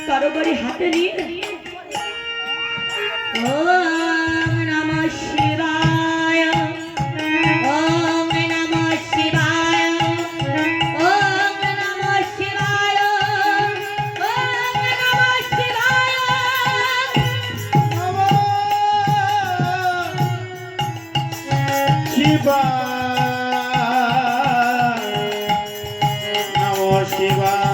কারোবারি হাতে নিয়ে ওম নমঃ শিবায়, ওম নমঃ শিবায়, ওম নমঃ শিবায়, ওম নমঃ শিবায়, শিবায় নমঃ শিবায়।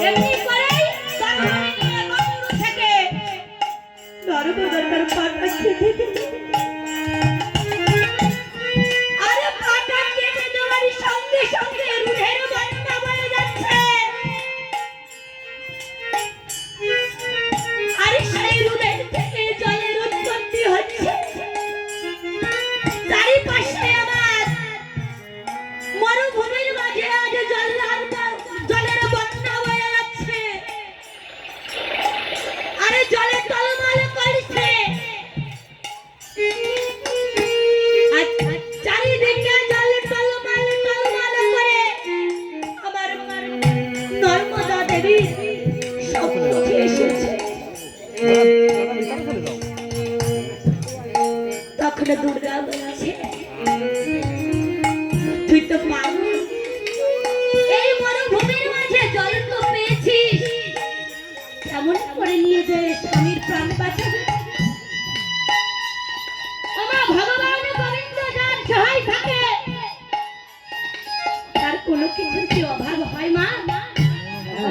এমনি করেই তারপরে নিয়ে বাংলো থেকে নরবদার তার পাটা কেটে দিল। আরে পাটা কেটে দেওয়ার সঙ্গে সঙ্গে রুহের বন্যা বয়ে যাচ্ছে। আরে সেই রুহের থেকে জলের উৎপত্তি হচ্ছে। চারিপাশে আমার মরুভূমির মাঝে আজ জলের বন্যা বয়ে যাচ্ছে। আরে জলে টলমল করছে। চারিদিকে জল টলমল টলমল করে আমার নর্মদা দেবী সম্মুখে এসেছে। তখন দুর্গা বলছে, তুই তো পাগল, এই মরুভূমির মাঝে জল তো পেয়েছিস, এমন করে নিয়ে যে স্বামীর প্রাণ বাঁচাবে? আমার ভগবান গোবিন্দ যার সহায় থাকে তার কোনো কিছুর কি অভাব হয় মা?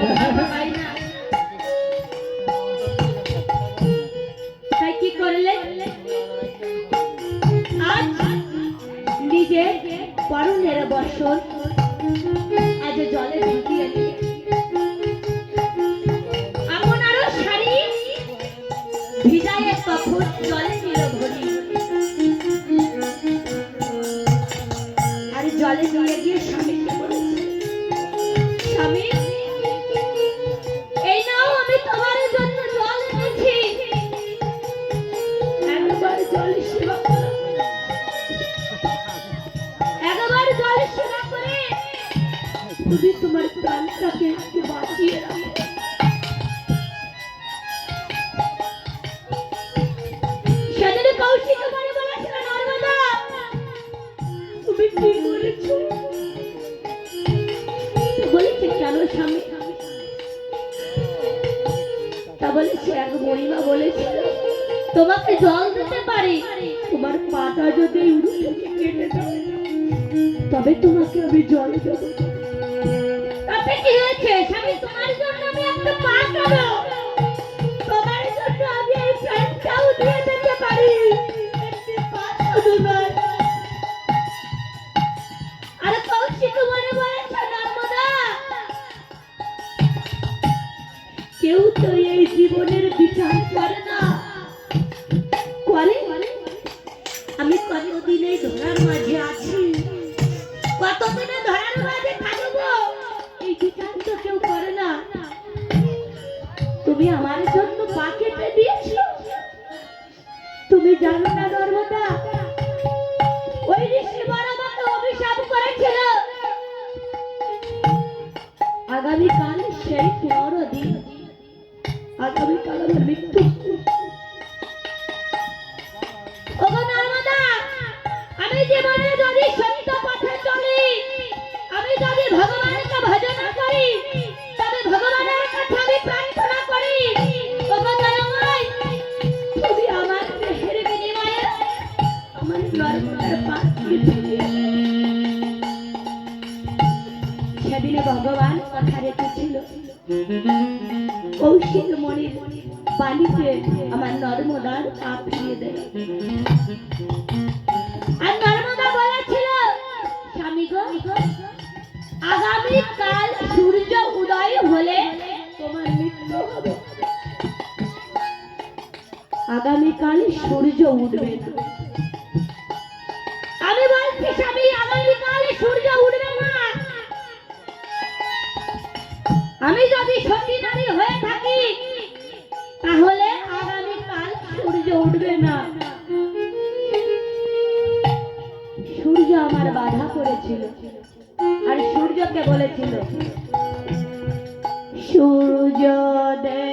অভাব হয় না। তাই কি করলে? আজ নিজের পরনের বসন আজ জলে ভিজিয়ে দিয়ে আপনারও শাড়ি ভিজায়ে কাপড় জলে নিল ভরি। আর জলে নিয়ে গিয়ে স্বামীকে বলেছে, স্বামী এই নাও আমি তোমার জন্য জল এনেছি, একবার জল সেবা করো, একবার জল সেবা করে তুমি তোমার প্রাণটাকে একটু বাঁচিয়ে রাখো। সেদিন কৌশিক বাড়ি বলেছিল, নর্মদা তুমি কি বলেছো? বলেছে কেন স্বামী? তা বলেছে এক মহিমা বলেছিল তোমাকে জল দিতে পারি, তোমার পাটা যদি উড়ু থেকে কেটে দাও তবে তোমাকে আমি জল দেবো। তাতে কি হয়েছে স্বামী? তোমার জন্য আমি একটা পা দেবো, তোমার জন্য আমি এই প্রাণটাও দিয়ে দিতে পারি। একটি পা শুধু নয়। আর কৌশিক মনে বলেছে, নর্মদা কেউ তো এই জীবনের বিচার করে না। করে? আমি কতদিনে ধরার মাঝে আছি, কতদিনে ধরার মাঝে থাকবো, এই বিচার তো কেউ করে না। তুমি আমার জন্য পা কেটে দিয়েছো। তুমি জানো না নর্মদা, ওই ঋষি বড় আমাকে অভিশাপ করেছিল আগামীকাল সেই 15 দিন, আগামীকাল আমার মৃত্যু। ওগো নর্মদা, আমি জীবনে যদি সত্য পথে চলি, আমি যদি ভগবানকে ভজন করি, তবে ভগবানের কাছে আমি প্রার্থনা করি, ওগো দয়াময় তুমি আমার দেহের বিনিময়ে আমার নর্মদার পা কেটে দিও। সেদিনে ভগবান কথা রেখেছিল কৌশিক মণির বালিতে আমার নর্মদার পা ফিরিয়ে দেবে। আর নর্মদা বলেছিল, স্বামী গো আগামীকাল সূর্য উদয় হলে তোমার মৃত্যু হবে। আগামীকাল সূর্য উঠবে না। আমি বলছি স্বামী আগামীকাল সূর্য উঠবে না। আমি যদি সতী নারী হয়ে থাকি তাহলে আগামীকাল সূর্য উঠবে না। সূর্য আমার বাধা করেছিল, আর সূর্য সূর্যকে বলেছিল, সূর্য দেব